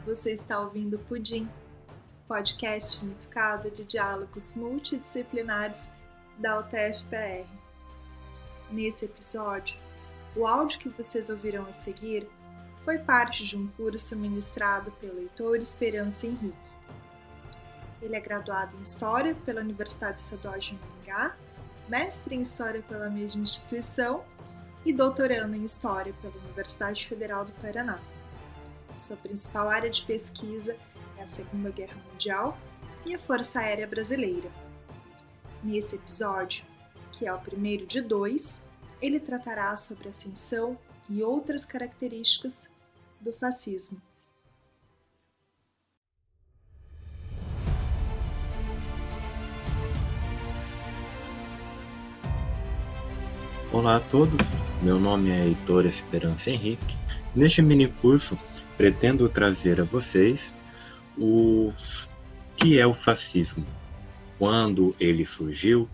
Você está ouvindo Pudim, podcast unificado de diálogos multidisciplinares da UTF-PR. Nesse episódio, o áudio que vocês ouvirão a seguir foi parte de um curso ministrado pelo Heitor Esperança Henrique. Ele é graduado em História pela Universidade Estadual de Maringá, mestre em História pela mesma instituição e doutorando em História pela Universidade Federal do Paraná. Sua principal área de pesquisa é a Segunda Guerra Mundial e a Força Aérea Brasileira. Nesse episódio, que é o primeiro de 2, ele tratará sobre a ascensão e outras características do fascismo. Olá a todos, meu nome é Heitor Esperança Henrique. Neste mini curso, pretendo trazer a vocês o que é o fascismo, quando ele surgiu,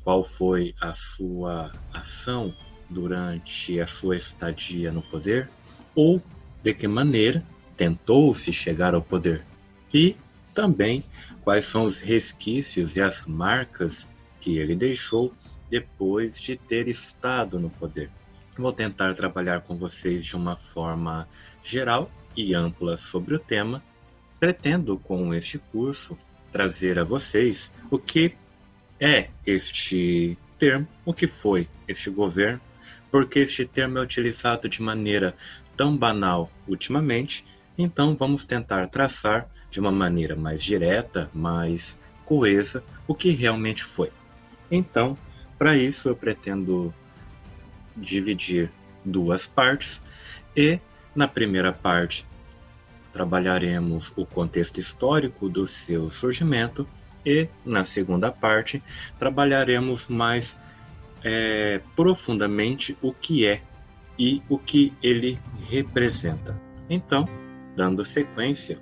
qual foi a sua ação durante a sua estadia no poder, ou de que maneira tentou-se chegar ao poder, e também quais são os resquícios e as marcas que ele deixou depois de ter estado no poder. Vou tentar trabalhar com vocês de uma forma geral e ampla sobre o tema. Pretendo, com este curso, trazer a vocês o que é este termo, o que foi este governo, porque este termo é utilizado de maneira tão banal ultimamente. Então vamos tentar traçar de uma maneira mais direta, mais coesa, o que realmente foi. Então, para isso, eu pretendo dividir 2 partes e, na primeira parte, trabalharemos o contexto histórico do seu surgimento e, na segunda parte, trabalharemos mais profundamente o que é e o que ele representa. Então, dando sequência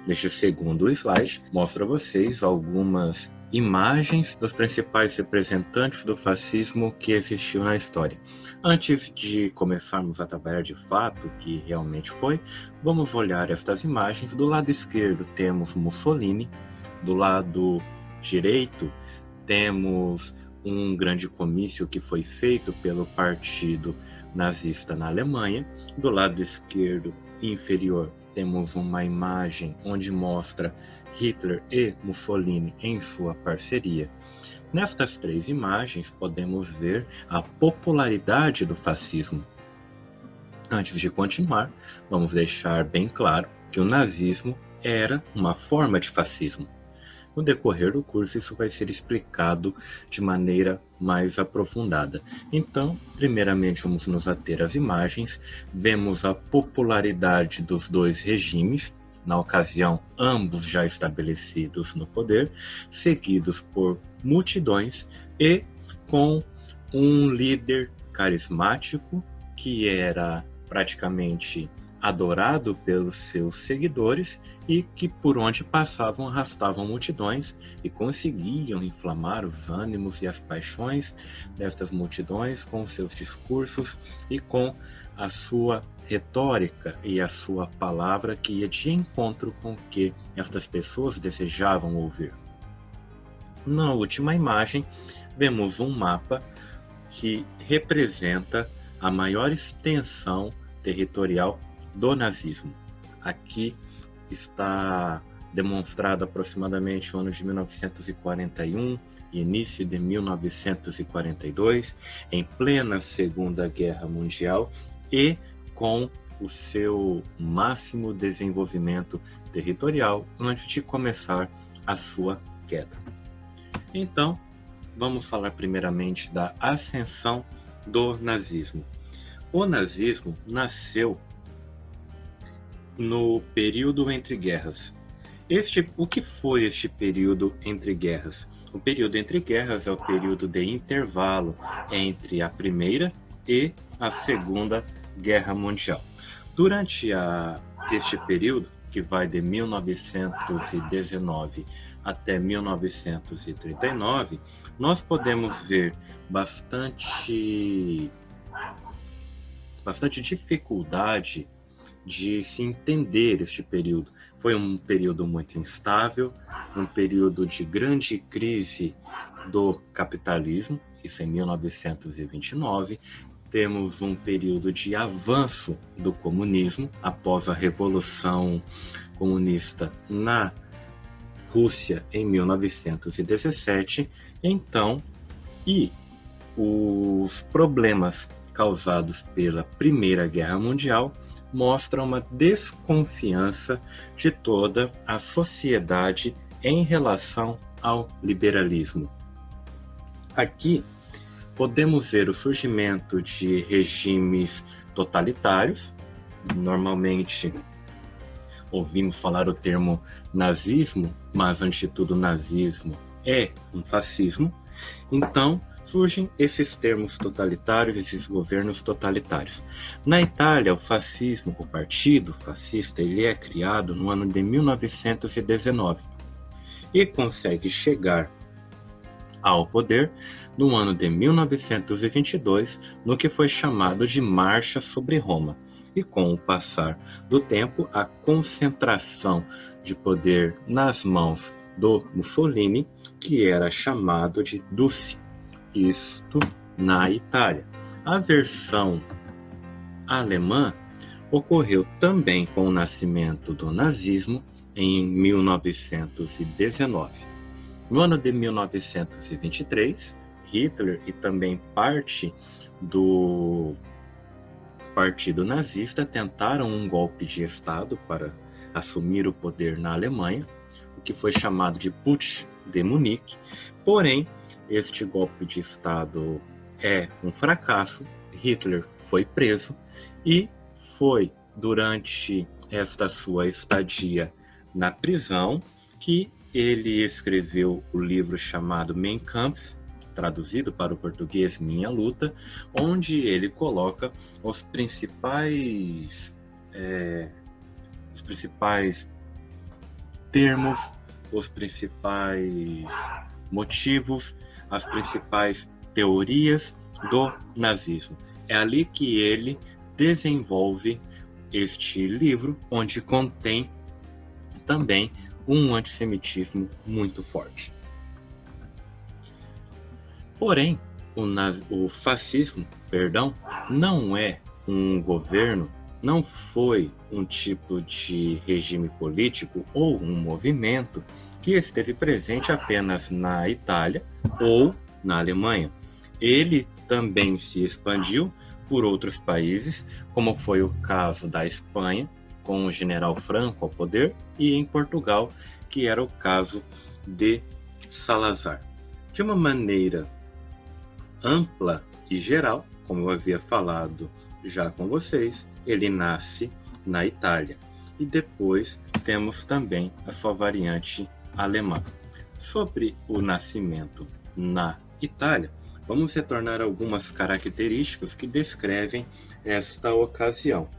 neste segundo slide, mostro a vocês algumas imagens dos principais representantes do fascismo que existiu na história. Antes de começarmos a trabalhar de fato o que realmente foi, vamos olhar estas imagens. Do lado esquerdo temos Mussolini, do lado direito temos um grande comício que foi feito pelo partido nazista na Alemanha. Do lado esquerdo inferior temos uma imagem onde mostra Hitler e Mussolini em sua parceria. Nestas 3 imagens podemos ver a popularidade do fascismo. Antes de continuar, vamos deixar bem claro que o nazismo era uma forma de fascismo. No decorrer do curso, isso vai ser explicado de maneira mais aprofundada. Então, primeiramente, vamos nos ater às imagens. Vemos a popularidade dos 2 regimes, na ocasião, ambos já estabelecidos no poder, seguidos por multidões e com um líder carismático que era praticamente adorado pelos seus seguidores e que por onde passavam arrastavam multidões e conseguiam inflamar os ânimos e as paixões destas multidões com seus discursos e com a sua retórica e a sua palavra que ia de encontro com o que estas pessoas desejavam ouvir. Na última imagem, vemos um mapa que representa a maior extensão territorial do nazismo. Aqui está demonstrado aproximadamente o ano de 1941 e início de 1942, em plena Segunda Guerra Mundial e com o seu máximo desenvolvimento territorial antes de começar a sua queda. Então, vamos falar primeiramente da ascensão do nazismo. O nazismo nasceu no período entre guerras. O que foi este período entre guerras? O período entre guerras é o período de intervalo entre a Primeira e a Segunda Guerra Mundial. Durante este período, que vai de 1919 até 1939, nós podemos ver bastante dificuldade de se entender este período. Foi um período muito instável, um período de grande crise do capitalismo, isso em 1929. Temos um período de avanço do comunismo após a Revolução Comunista na Rússia em 1917. Então, e os problemas causados pela Primeira Guerra Mundial mostram uma desconfiança de toda a sociedade em relação ao liberalismo. Aqui podemos ver o surgimento de regimes totalitários. Normalmente ouvimos falar o termo nazismo, mas antes de tudo nazismo é um fascismo. Então surgem esses termos totalitários, esses governos totalitários. Na Itália, o fascismo, o partido fascista, ele é criado no ano de 1919 e consegue chegar ao poder no ano de 1922, no que foi chamado de Marcha sobre Roma. E com o passar do tempo, a concentração de poder nas mãos do Mussolini, que era chamado de Duce, isto na Itália. A versão alemã ocorreu também com o nascimento do nazismo em 1919. No ano de 1923, Hitler e também parte do Partido Nazista tentaram um golpe de Estado para assumir o poder na Alemanha, o que foi chamado de Putsch de Munique. Porém, este golpe de Estado é um fracasso. Hitler foi preso e foi durante esta sua estadia na prisão que ele escreveu o livro chamado Mein Kampf, traduzido para o português Minha Luta, onde ele coloca os principais termos, os principais motivos, as principais teorias do nazismo. É ali que ele desenvolve este livro, onde contém também um antissemitismo muito forte. Porém, o fascismo, não é um governo, não foi um tipo de regime político ou um movimento que esteve presente apenas na Itália ou na Alemanha. Ele também se expandiu por outros países, como foi o caso da Espanha, com o general Franco ao poder, e em Portugal, que era o caso de Salazar. De uma maneira ampla e geral, como eu havia falado já com vocês, ele nasce na Itália. E depois temos também a sua variante alemã. Sobre o nascimento na Itália, vamos retornar a algumas características que descrevem esta ocasião.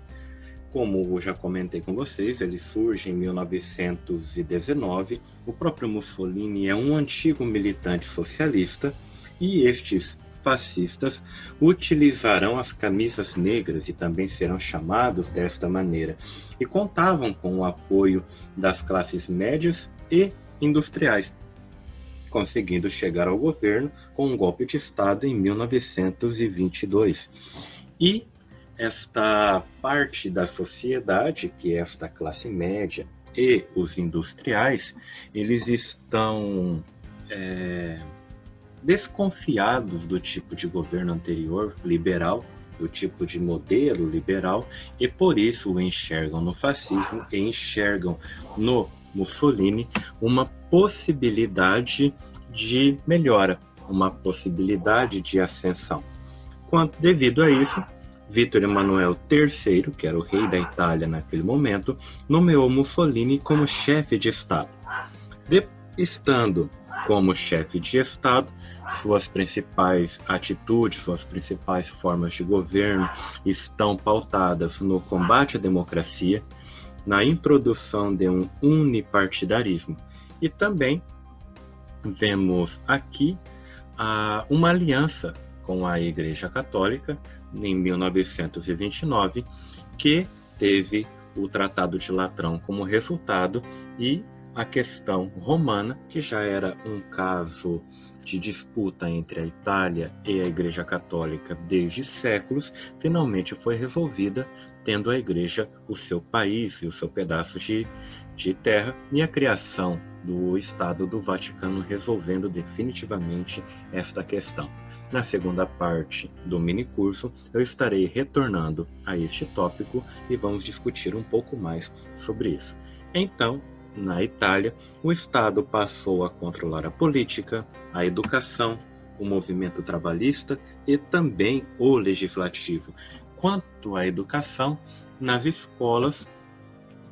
Como eu já comentei com vocês, ele surge em 1919. O próprio Mussolini é um antigo militante socialista e estes fascistas utilizarão as camisas negras e também serão chamados desta maneira, e contavam com o apoio das classes médias e industriais, conseguindo chegar ao governo com um golpe de Estado em 1922. E esta parte da sociedade, que é esta classe média e os industriais, eles estão desconfiados do tipo de governo anterior, liberal, do tipo de modelo liberal, e por isso o enxergam no fascismo e enxergam no Mussolini uma possibilidade de melhora, uma possibilidade de ascensão. Devido a isso, Vítor Emanuel III, que era o rei da Itália naquele momento, nomeou Mussolini como chefe de Estado. Estando como chefe de Estado, suas principais atitudes, suas principais formas de governo estão pautadas no combate à democracia, na introdução de um unipartidarismo. E também vemos aqui uma aliança com a Igreja Católica, em 1929, que teve o Tratado de Latrão como resultado e a questão romana, que já era um caso de disputa entre a Itália e a Igreja Católica desde séculos, finalmente foi resolvida, tendo a Igreja o seu país e o seu pedaço de terra, e a criação do Estado do Vaticano resolvendo definitivamente esta questão. Na segunda parte do minicurso, eu estarei retornando a este tópico e vamos discutir um pouco mais sobre isso. Então, na Itália, o Estado passou a controlar a política, a educação, o movimento trabalhista e também o legislativo. Quanto à educação, nas escolas,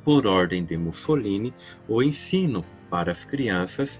por ordem de Mussolini, o ensino para as crianças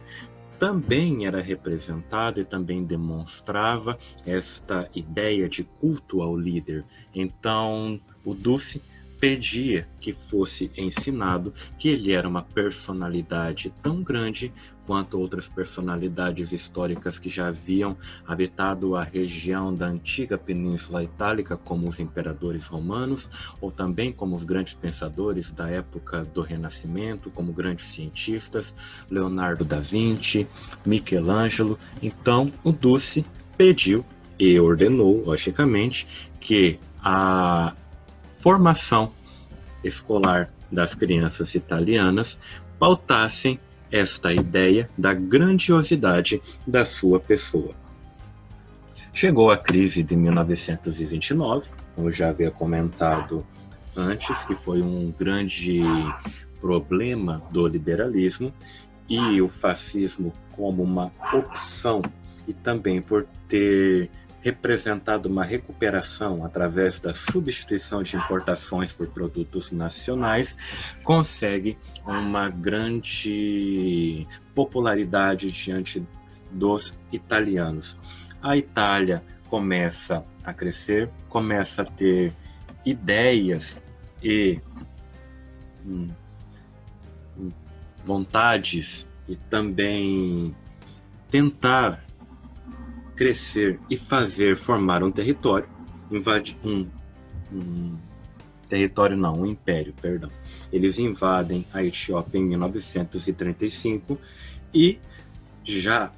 também era representado e também demonstrava esta ideia de culto ao líder. Então, o Duce pedia que fosse ensinado que ele era uma personalidade tão grande quanto outras personalidades históricas que já haviam habitado a região da antiga Península Itálica, como os imperadores romanos, ou também como os grandes pensadores da época do Renascimento, como grandes cientistas, Leonardo da Vinci, Michelangelo. Então, o Duce pediu e ordenou, logicamente, que a formação escolar das crianças italianas pautassem esta ideia da grandiosidade da sua pessoa. Chegou a crise de 1929, como eu já havia comentado antes, que foi um grande problema do liberalismo, e o fascismo como uma opção, e também por ter representado uma recuperação através da substituição de importações por produtos nacionais, consegue uma grande popularidade diante dos italianos. A Itália começa a crescer, começa a ter ideias e vontades e também tentar crescer e formar um território, um império, perdão. Eles invadem a Etiópia em 1935 e, já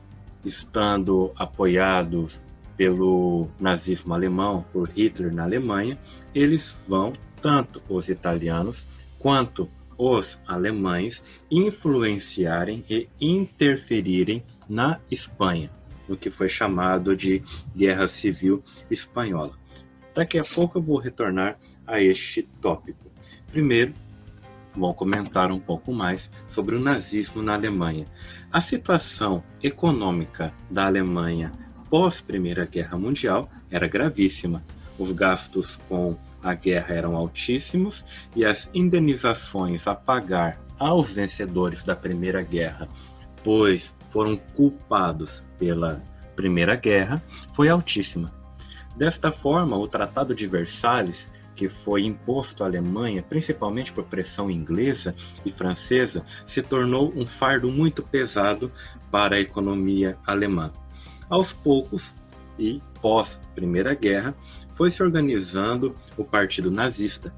estando apoiados pelo nazismo alemão, por Hitler na Alemanha, eles vão, tanto os italianos quanto os alemães, influenciarem e interferirem na Espanha, no que foi chamado de Guerra Civil Espanhola. Daqui a pouco eu vou retornar a este tópico. Primeiro, vou comentar um pouco mais sobre o nazismo na Alemanha. A situação econômica da Alemanha pós-Primeira Guerra Mundial era gravíssima. Os gastos com a guerra eram altíssimos e as indenizações a pagar aos vencedores da Primeira Guerra, pois foram culpados pela Primeira Guerra, foi altíssima. Desta forma, o Tratado de Versalhes, que foi imposto à Alemanha, principalmente por pressão inglesa e francesa, se tornou um fardo muito pesado para a economia alemã. Aos poucos, e pós-Primeira Guerra, foi se organizando o Partido Nazista,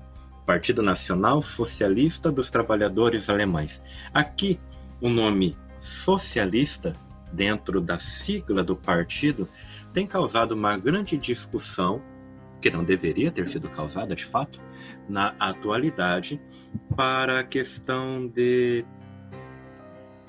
Partido Nacional Socialista dos Trabalhadores Alemães. Aqui, o nome socialista, dentro da sigla do partido, tem causado uma grande discussão, que não deveria ter sido causada de fato, na atualidade, para a questão de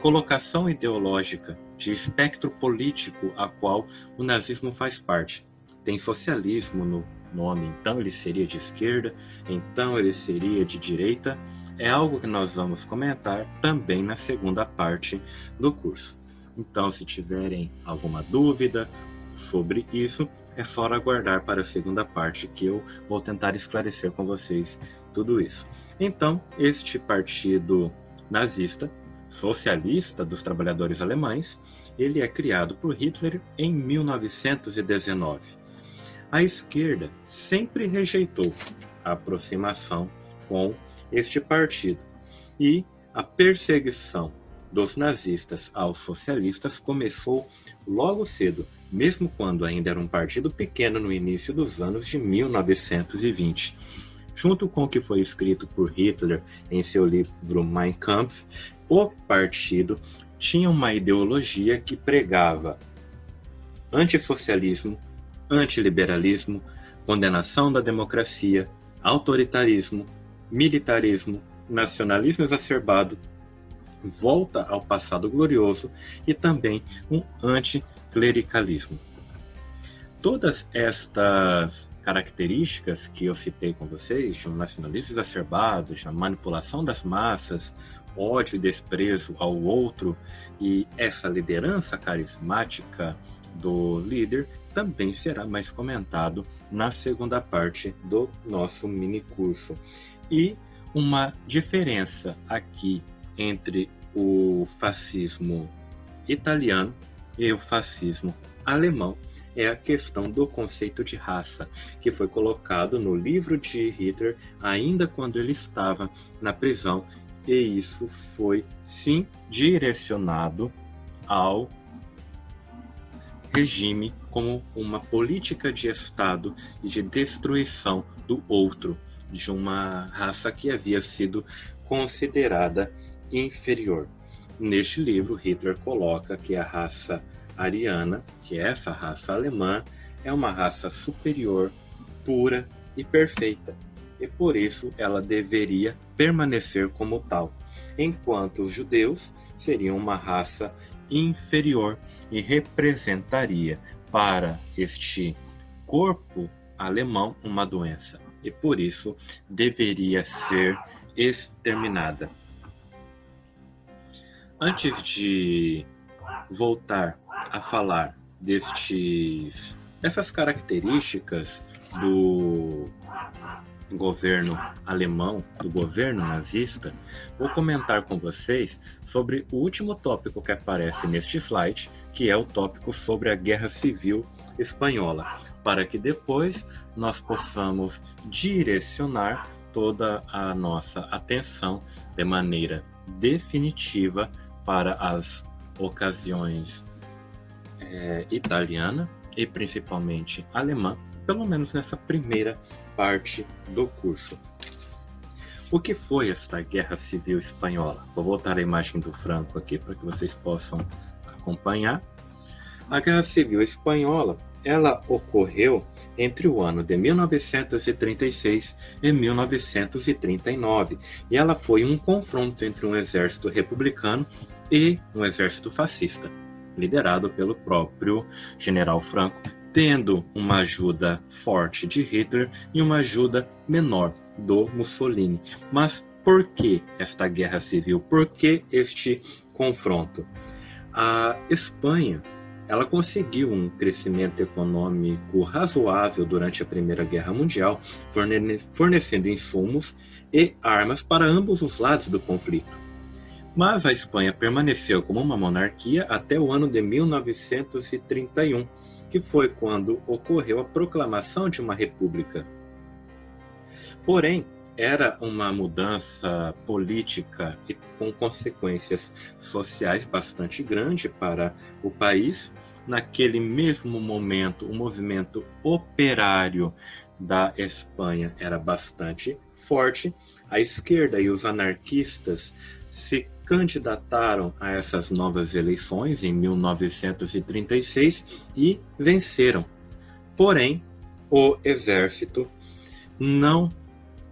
colocação ideológica, de espectro político a qual o nazismo faz parte. Tem socialismo no nome, então ele seria de esquerda, então ele seria de direita. É algo que nós vamos comentar também na segunda parte do curso. Então, se tiverem alguma dúvida sobre isso, é só aguardar para a segunda parte, que eu vou tentar esclarecer com vocês tudo isso. Então, este partido nazista, socialista dos trabalhadores alemães, ele é criado por Hitler em 1919. A esquerda sempre rejeitou a aproximação com este partido, e a perseguição dos nazistas aos socialistas começou logo cedo, mesmo quando ainda era um partido pequeno no início dos anos de 1920. junto com o que foi escrito por Hitler em seu livro Mein Kampf, o partido tinha uma ideologia que pregava antissocialismo, antiliberalismo, condenação da democracia, autoritarismo, militarismo, nacionalismo exacerbado, volta ao passado glorioso e também um anticlericalismo. Todas estas características que eu citei com vocês, de um nacionalismo exacerbado, de uma manipulação das massas, ódio e desprezo ao outro e essa liderança carismática do líder, também será mais comentado na segunda parte do nosso mini curso. E uma diferença aqui entre o fascismo italiano e o fascismo alemão é a questão do conceito de raça, que foi colocado no livro de Hitler ainda quando ele estava na prisão, e isso foi sim direcionado ao regime como uma política de Estado e de destruição do outro, de uma raça que havia sido considerada inferior. Neste livro, Hitler coloca que a raça ariana, que é essa raça alemã, é uma raça superior, pura e perfeita, e por isso ela deveria permanecer como tal, enquanto os judeus seriam uma raça inferior e representaria para este corpo alemão uma doença, e por isso deveria ser exterminada. Antes de voltar a falar dessas características do governo alemão, do governo nazista, vou comentar com vocês sobre o último tópico que aparece neste slide, que é o tópico sobre a Guerra Civil Espanhola, para que depois nós possamos direcionar toda a nossa atenção de maneira definitiva para as ocasiões italiana e principalmente alemã, pelo menos nessa primeira parte do curso. O que foi esta Guerra Civil Espanhola? Vou voltar a imagem do Franco aqui para que vocês possam acompanhar. A Guerra Civil Espanhola, ela ocorreu entre o ano de 1936 e 1939, e ela foi um confronto entre um exército republicano e um exército fascista, liderado pelo próprio general Franco, tendo uma ajuda forte de Hitler e uma ajuda menor do Mussolini. Mas por que esta guerra civil? Por que este confronto? A Espanha, ela conseguiu um crescimento econômico razoável durante a Primeira Guerra Mundial, fornecendo insumos e armas para ambos os lados do conflito. Mas a Espanha permaneceu como uma monarquia até o ano de 1931, que foi quando ocorreu a proclamação de uma república. Porém, era uma mudança política e com consequências sociais bastante grande para o país. Naquele mesmo momento, o movimento operário da Espanha era bastante forte. A esquerda e os anarquistas se candidataram a essas novas eleições em 1936 e venceram. Porém, o exército não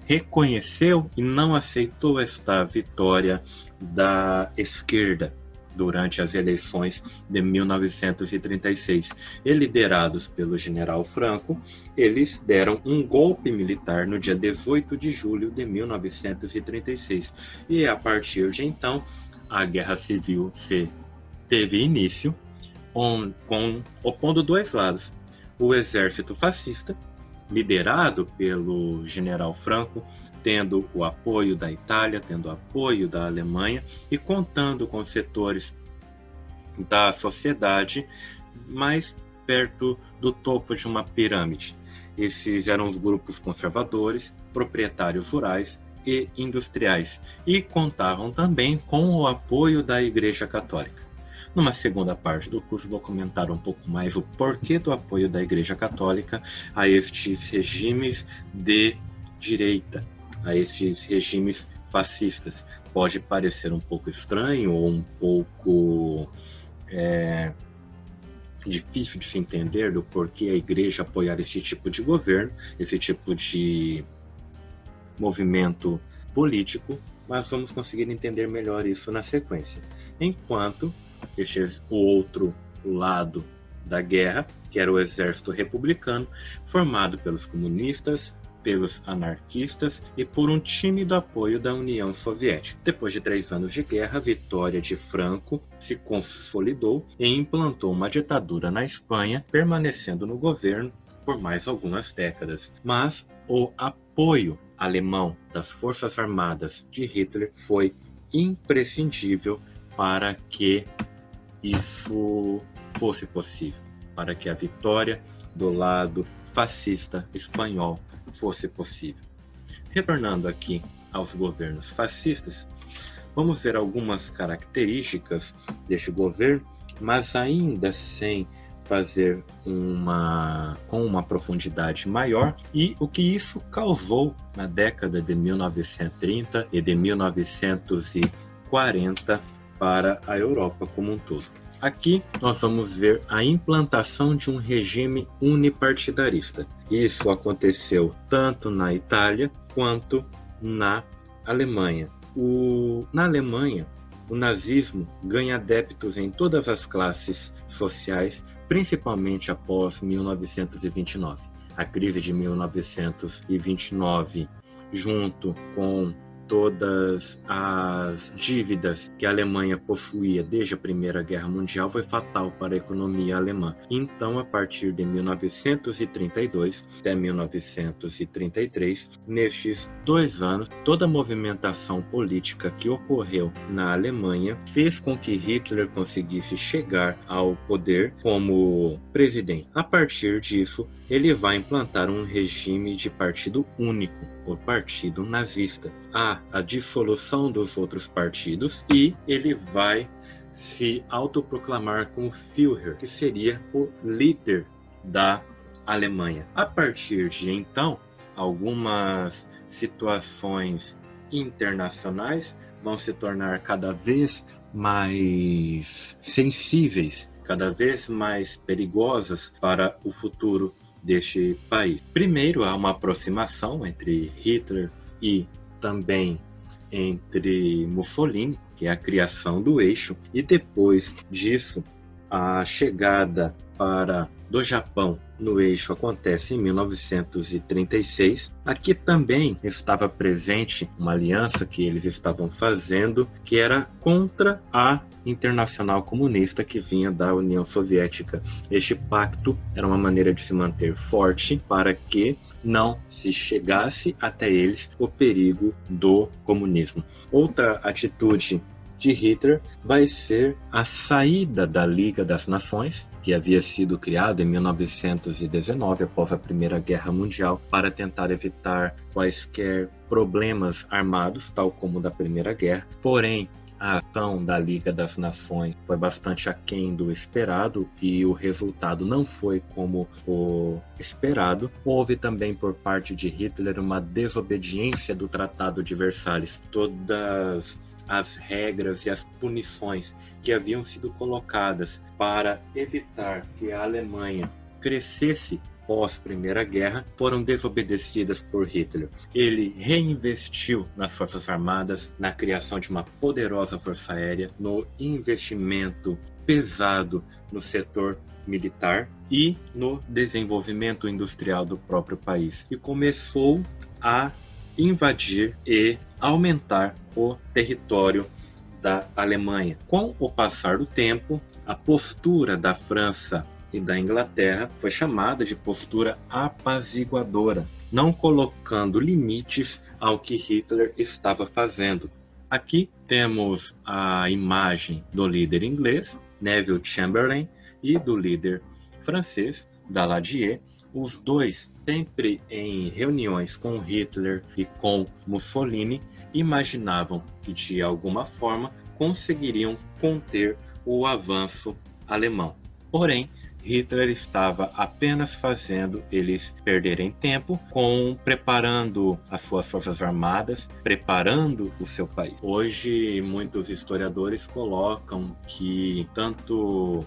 reconheceu e não aceitou esta vitória da esquerda durante as eleições de 1936. E liderados pelo general Franco, eles deram um golpe militar no dia 18 de julho de 1936. E a partir de então, a Guerra Civil teve início, opondo dois lados. O exército fascista, liderado pelo general Franco, tendo o apoio da Itália, tendo o apoio da Alemanha e contando com setores da sociedade mais perto do topo de uma pirâmide. Esses eram os grupos conservadores, proprietários rurais e industriais, e contavam também com o apoio da Igreja Católica. Numa segunda parte do curso vou comentar um pouco mais o porquê do apoio da Igreja Católica a estes regimes de direita, a esses regimes fascistas. Pode parecer um pouco estranho ou um pouco difícil de se entender do porquê a igreja apoiar esse tipo de governo, esse tipo de movimento político, mas vamos conseguir entender melhor isso na sequência. Enquanto o outro lado da guerra, que era o exército republicano, formado pelos comunistas, pelos anarquistas e por um tímido apoio da União Soviética. Depois de 3 anos de guerra, a vitória de Franco se consolidou e implantou uma ditadura na Espanha, permanecendo no governo por mais algumas décadas. Mas o apoio alemão das Forças Armadas de Hitler foi imprescindível para que isso fosse possível, para que a vitória do lado fascista espanhol fosse possível. Retornando aqui aos governos fascistas, vamos ver algumas características deste governo, mas ainda sem fazer com uma profundidade maior, e o que isso causou na década de 1930 e de 1940 para a Europa como um todo. Aqui nós vamos ver a implantação de um regime unipartidarista. Isso aconteceu tanto na Itália quanto na Alemanha. Na Alemanha, o nazismo ganha adeptos em todas as classes sociais, principalmente após 1929. A crise de 1929, junto com todas as dívidas que a Alemanha possuía desde a Primeira Guerra Mundial, foi fatal para a economia alemã. Então, a partir de 1932 até 1933, nestes 2 anos, toda a movimentação política que ocorreu na Alemanha fez com que Hitler conseguisse chegar ao poder como presidente. A partir disso, ele vai implantar um regime de partido único, o Partido Nazista. Há a dissolução dos outros partidos e ele vai se autoproclamar como Führer, que seria o líder da Alemanha. A partir de então, algumas situações internacionais vão se tornar cada vez mais sensíveis, cada vez mais perigosas para o futuro deste país. Primeiro, há uma aproximação entre Hitler e também entre Mussolini, que é a criação do eixo, e depois disso, a chegada do Japão no eixo acontece em 1936. Aqui também estava presente uma aliança que eles estavam fazendo, que era contra a Internacional Comunista que vinha da União Soviética. Este pacto era uma maneira de se manter forte para que não se chegasse até eles o perigo do comunismo. Outra atitude de Hitler vai ser a saída da Liga das Nações, que havia sido criada em 1919, após a Primeira Guerra Mundial, para tentar evitar quaisquer problemas armados, tal como da Primeira Guerra. Porém, a ação da Liga das Nações foi bastante aquém do esperado e o resultado não foi como o esperado. Houve também por parte de Hitler uma desobediência do Tratado de Versalhes. Todas as regras e as punições que haviam sido colocadas para evitar que a Alemanha crescesse pós-Primeira Guerra foram desobedecidas por Hitler. Ele reinvestiu nas Forças Armadas, na criação de uma poderosa Força Aérea, no investimento pesado no setor militar e no desenvolvimento industrial do próprio país. E começou a invadir e aumentar o território da Alemanha. Com o passar do tempo, a postura da França e da Inglaterra foi chamada de postura apaziguadora, não colocando limites ao que Hitler estava fazendo. Aqui temos a imagem do líder inglês, Neville Chamberlain, e do líder francês, Daladier, os dois sempre em reuniões com Hitler e com Mussolini, imaginavam que de alguma forma conseguiriam conter o avanço alemão. Porém, Hitler estava apenas fazendo eles perderem tempo preparando as suas forças armadas, preparando o seu país. Hoje, muitos historiadores colocam que tanto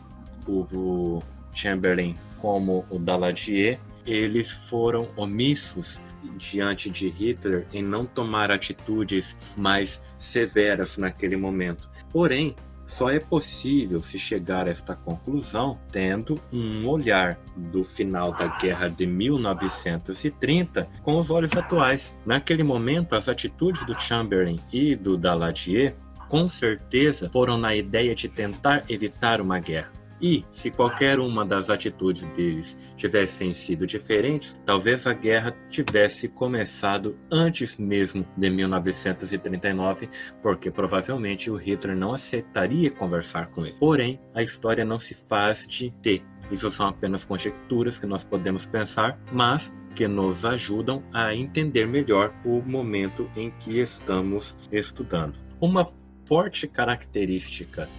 o Chamberlain como o Daladier, eles foram omissos diante de Hitler em não tomar atitudes mais severas naquele momento. Porém, só é possível se chegar a esta conclusão tendo um olhar do final da Guerra de 1930 com os olhos atuais. Naquele momento, as atitudes do Chamberlain e do Daladier, com certeza, foram na ideia de tentar evitar uma guerra. E, se qualquer uma das atitudes deles tivessem sido diferentes, talvez a guerra tivesse começado antes mesmo de 1939, porque provavelmente o Hitler não aceitaria conversar com ele. Porém, a história não se faz de ter. Isso são apenas conjecturas que nós podemos pensar, mas que nos ajudam a entender melhor o momento em que estamos estudando. Uma forte característica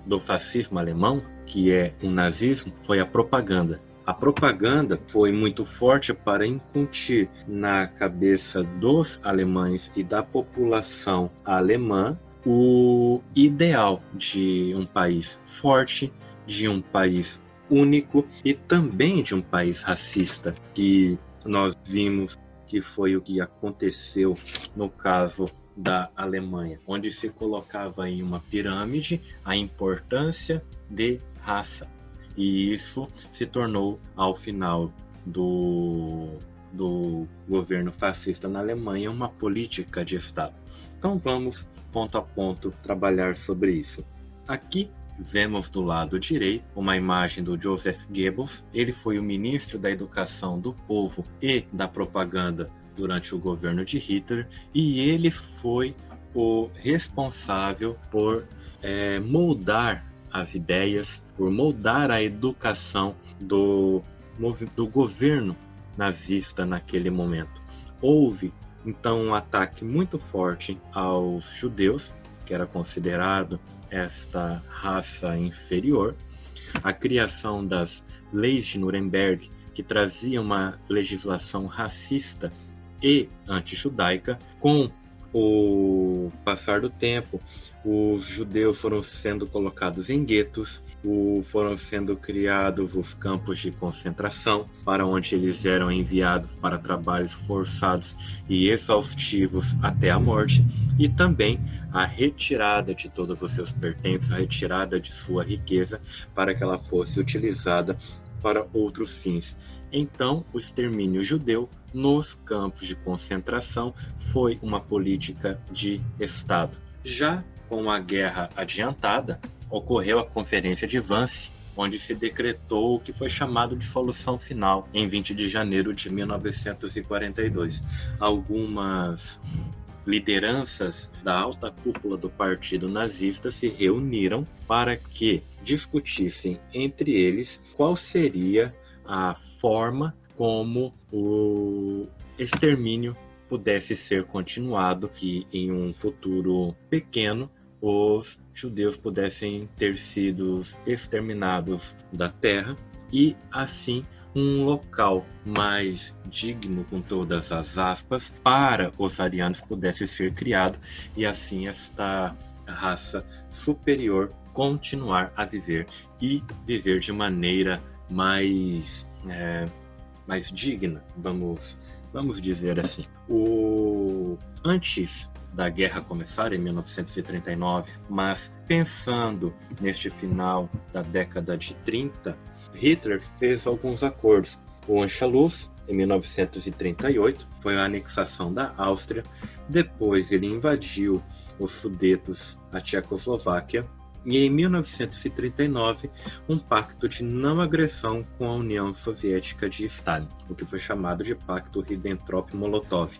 do fascismo alemão, que é o nazismo, foi a propaganda. A propaganda foi muito forte para incutir na cabeça dos alemães e da população alemã o ideal de um país forte, de um país único e também de um país racista, que nós vimos que foi o que aconteceu no caso da Alemanha, onde se colocava em uma pirâmide a importância de raça. E isso se tornou, ao final do governo fascista na Alemanha, uma política de Estado. Então vamos, ponto a ponto, trabalhar sobre isso. Aqui vemos do lado direito uma imagem do Joseph Goebbels. Ele foi o ministro da Educação do Povo e da Propaganda durante o governo de Hitler, e ele foi o responsável por moldar as ideias, por moldar a educação do governo nazista naquele momento. Houve, então, um ataque muito forte aos judeus, que era considerado esta raça inferior, a criação das leis de Nuremberg, que trazia uma legislação racista e anti-judaica. Com o passar do tempo, os judeus foram sendo colocados em guetos, foram sendo criados os campos de concentração, para onde eles eram enviados para trabalhos forçados e exaustivos até a morte, e também a retirada de todos os seus pertences, a retirada de sua riqueza, para que ela fosse utilizada para outros fins. Então, o extermínio judeu nos campos de concentração foi uma política de Estado. Já com a guerra adiantada, ocorreu a Conferência de Wannsee, onde se decretou o que foi chamado de solução final, em 20 de janeiro de 1942. Algumas lideranças da alta cúpula do partido nazista se reuniram para que discutissem entre eles qual seria a forma como o extermínio pudesse ser continuado, que em um futuro pequeno os judeus pudessem ter sido exterminados da terra e assim um local mais digno, com todas as aspas, para os arianos pudesse ser criado e assim esta raça superior continuar a viver e viver de maneira mais digna, vamos dizer assim. Antes da guerra começar, em 1939, mas pensando neste final da década de 30, Hitler fez alguns acordos. O Anschluss, em 1938, foi a anexação da Áustria. Depois ele invadiu os Sudetos, a Tchecoslováquia. E em 1939, um pacto de não agressão com a União Soviética de Stalin, o que foi chamado de Pacto Ribbentrop-Molotov.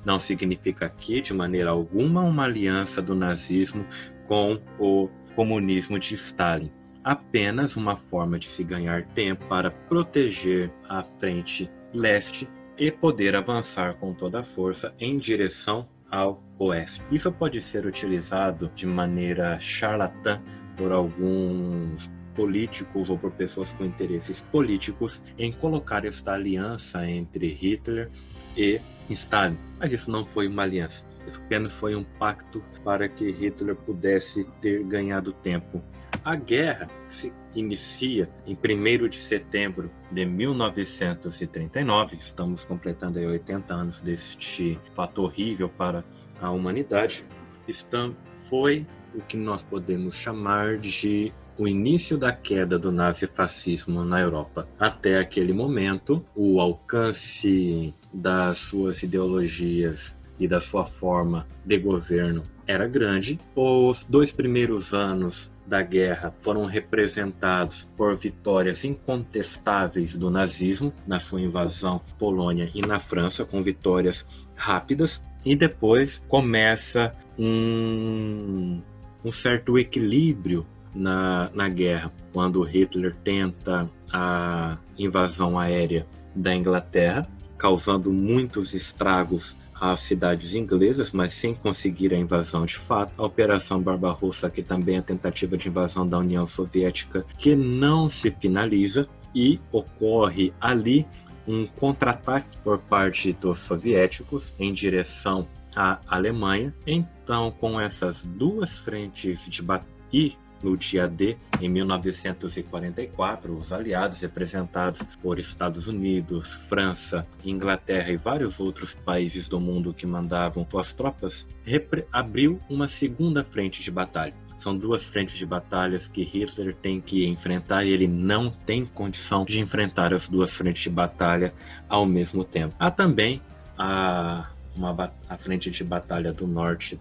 Não significa aqui, de maneira alguma, uma aliança do nazismo com o comunismo de Stalin. Apenas uma forma de se ganhar tempo para proteger a frente leste e poder avançar com toda a força em direção ao oeste. Isso pode ser utilizado de maneira charlatã por alguns políticos ou por pessoas com interesses políticos em colocar esta aliança entre Hitler e Stalin. Mas isso não foi uma aliança, isso apenas foi um pacto para que Hitler pudesse ter ganhado tempo. A guerra se inicia em 1º de setembro de 1939, estamos completando aí 80 anos deste fato horrível para a humanidade. Foi o que nós podemos chamar de o início da queda do nazifascismo na Europa. Até aquele momento, o alcance das suas ideologias e da sua forma de governo era grande. Os 2 primeiros anos da guerra foram representados por vitórias incontestáveis do nazismo na sua invasão à Polônia e na França, com vitórias rápidas, e depois começa um certo equilíbrio na guerra, quando Hitler tenta a invasão aérea da Inglaterra, causando muitos estragos às cidades inglesas, mas sem conseguir a invasão de fato. A Operação Barbarossa, que também é a tentativa de invasão da União Soviética, que não se finaliza, e ocorre ali um contra-ataque por parte dos soviéticos em direção à Alemanha. Então, com essas duas frentes de batalha, e no dia D, em 1944, os aliados, representados por Estados Unidos, França, Inglaterra e vários outros países do mundo que mandavam suas tropas, abriu uma segunda frente de batalha. São duas frentes de batalhas que Hitler tem que enfrentar, e ele não tem condição de enfrentar as duas frentes de batalha ao mesmo tempo. Há também a frente de batalha do norte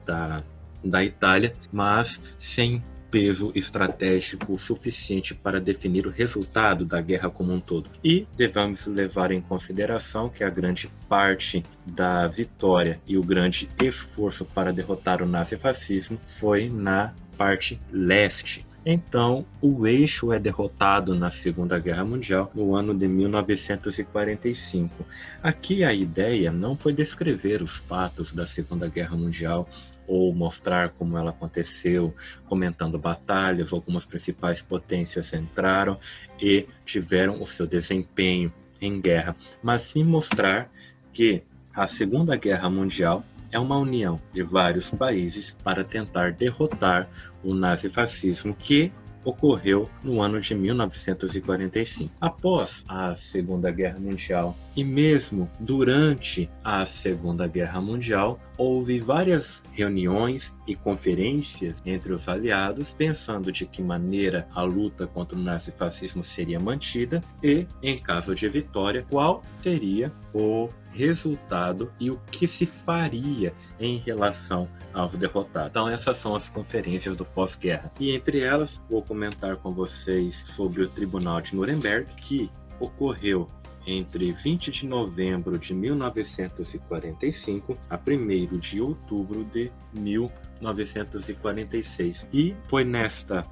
da Itália, mas sem peso estratégico suficiente para definir o resultado da guerra como um todo. E devemos levar em consideração que a grande parte da vitória e o grande esforço para derrotar o nazifascismo foi na parte leste. Então, o eixo é derrotado na Segunda Guerra Mundial no ano de 1945. Aqui a ideia não foi descrever os fatos da Segunda Guerra Mundial ou mostrar como ela aconteceu, comentando batalhas, ou como as principais potências entraram e tiveram o seu desempenho em guerra, mas sim mostrar que a Segunda Guerra Mundial é uma união de vários países para tentar derrotar o nazifascismo, que ocorreu no ano de 1945. Após a Segunda Guerra Mundial e mesmo durante a Segunda Guerra Mundial, houve várias reuniões e conferências entre os aliados, pensando de que maneira a luta contra o nazifascismo seria mantida e, em caso de vitória, qual seria o resultado e o que se faria em relação aos derrotados. Então, essas são as conferências do pós-guerra. E entre elas, vou comentar com vocês sobre o Tribunal de Nuremberg, que ocorreu entre 20 de novembro de 1945 a 1º de outubro de 1946. E foi neste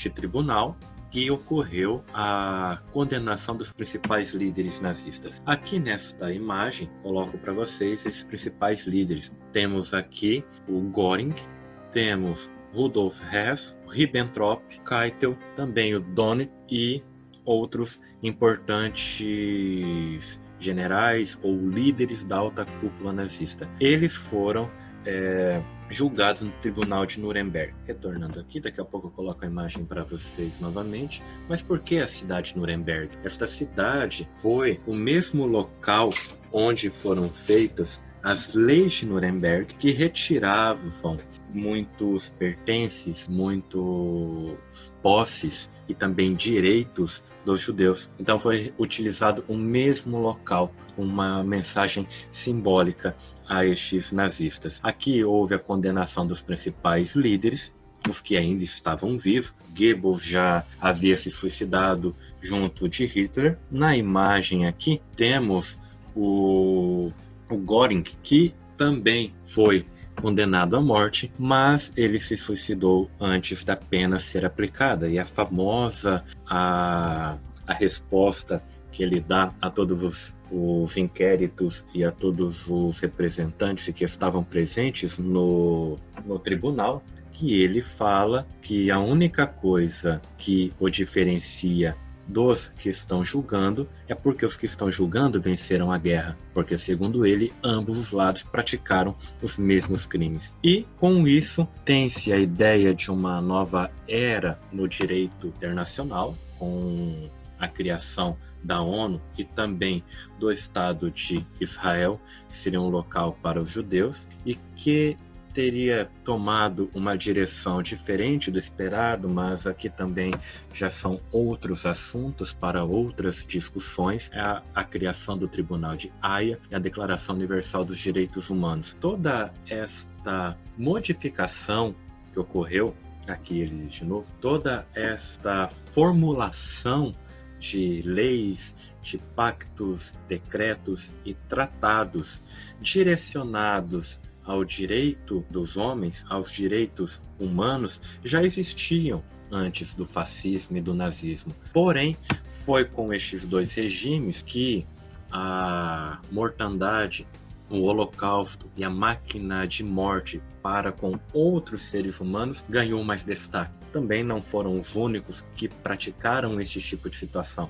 tribunal que ocorreu a condenação dos principais líderes nazistas. Aqui nesta imagem, coloco para vocês esses principais líderes. Temos aqui o Göring, temos Rudolf Hess, Ribbentrop, Keitel, também o Donnet e outros importantes generais ou líderes da alta cúpula nazista. Eles foram julgados no Tribunal de Nuremberg. Retornando aqui, daqui a pouco eu coloco a imagem para vocês novamente. Mas por que a cidade de Nuremberg? Esta cidade foi o mesmo local onde foram feitas as leis de Nuremberg, que retiravam muitos pertences, muitos posses e também direitos dos judeus. Então foi utilizado o mesmo local, uma mensagem simbólica a estes nazistas. Aqui houve a condenação dos principais líderes, os que ainda estavam vivos. Goebbels já havia se suicidado junto de Hitler. Na imagem aqui temos o Göring, que também foi condenado à morte, mas ele se suicidou antes da pena ser aplicada. E a famosa a resposta que ele dá a todos os inquéritos e a todos os representantes que estavam presentes no tribunal, que ele fala que a única coisa que o diferencia dos que estão julgando é porque os que estão julgando venceram a guerra, porque, segundo ele, ambos os lados praticaram os mesmos crimes. E, com isso, tem-se a ideia de uma nova era no direito internacional, com a criação da ONU e também do Estado de Israel, que seria um local para os judeus, e que teria tomado uma direção diferente do esperado, mas aqui também já são outros assuntos para outras discussões, a criação do Tribunal de Haia e a Declaração Universal dos Direitos Humanos. Toda esta modificação que ocorreu, aqui ele diz de novo, toda esta formulação de leis, de pactos, decretos e tratados direcionados ao direito dos homens, aos direitos humanos, já existiam antes do fascismo e do nazismo. Porém, foi com estes dois regimes que a mortandade, o holocausto e a máquina de morte para com outros seres humanos ganhou mais destaque. Também não foram os únicos que praticaram este tipo de situação.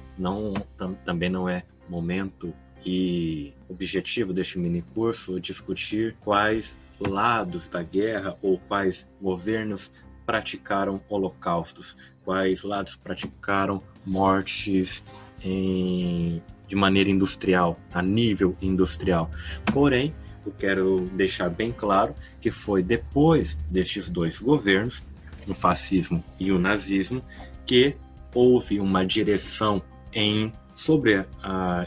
Também não é momento e objetivo deste minicurso discutir quais lados da guerra ou quais governos praticaram holocaustos, quais lados praticaram mortes de maneira industrial, a nível industrial. Porém, eu quero deixar bem claro que foi depois destes dois governos, o fascismo e o nazismo, que houve uma direção sobre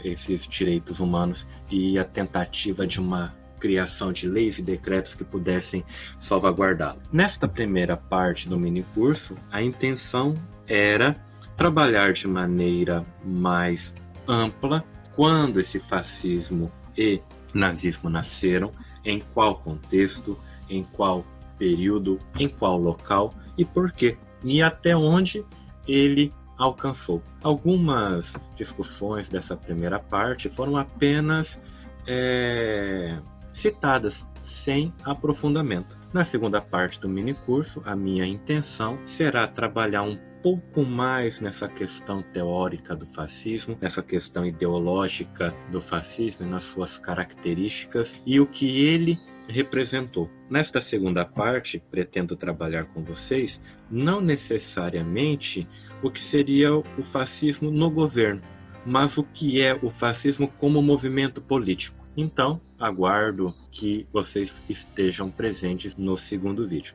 esses direitos humanos e a tentativa de uma criação de leis e decretos que pudessem salvaguardá-lo. Nesta primeira parte do minicurso, a intenção era trabalhar de maneira mais ampla quando esse fascismo e nazismo nasceram, em qual contexto, em qual período, em qual local e por quê, e até onde ele alcançou. Algumas discussões dessa primeira parte foram apenas citadas, sem aprofundamento. Na segunda parte do minicurso, a minha intenção será trabalhar um pouco mais nessa questão teórica do fascismo, nessa questão ideológica do fascismo e nas suas características e o que ele representou. Nesta segunda parte, pretendo trabalhar com vocês não necessariamente o que seria o fascismo no governo, mas o que é o fascismo como movimento político. Então, aguardo que vocês estejam presentes no segundo vídeo.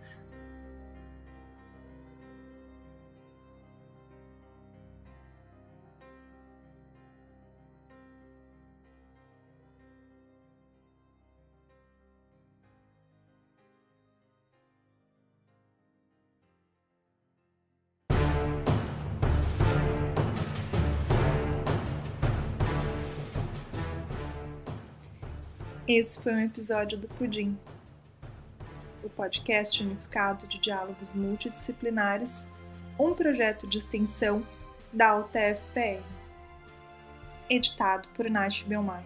Esse foi um episódio do Pudim, o podcast unificado de diálogos multidisciplinares, um projeto de extensão da UTF-PR, editado por Nath Belmar.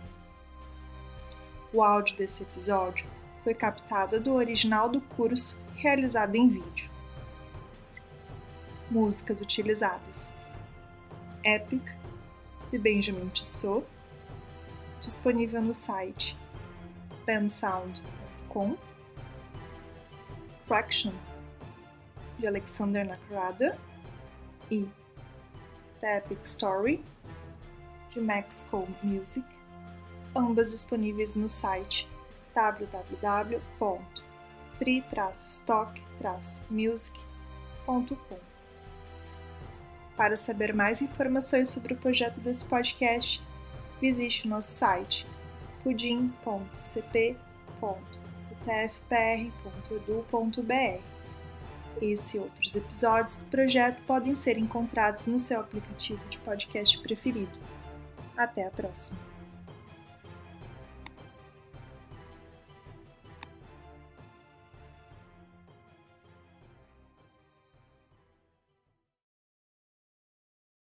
O áudio desse episódio foi captado do original do curso realizado em vídeo. Músicas utilizadas: Epic, de Benjamin Tissot, disponível no site bensound.com, Fraction, de Alexander Nakarada, e The Epic Story, de Max Cole Music, ambas disponíveis no site www.free-stock-music.com. Para saber mais informações sobre o projeto desse podcast, visite o nosso site pudim.cp.utfpr.edu.br. Esse e outros episódios do projeto podem ser encontrados no seu aplicativo de podcast preferido. Até a próxima!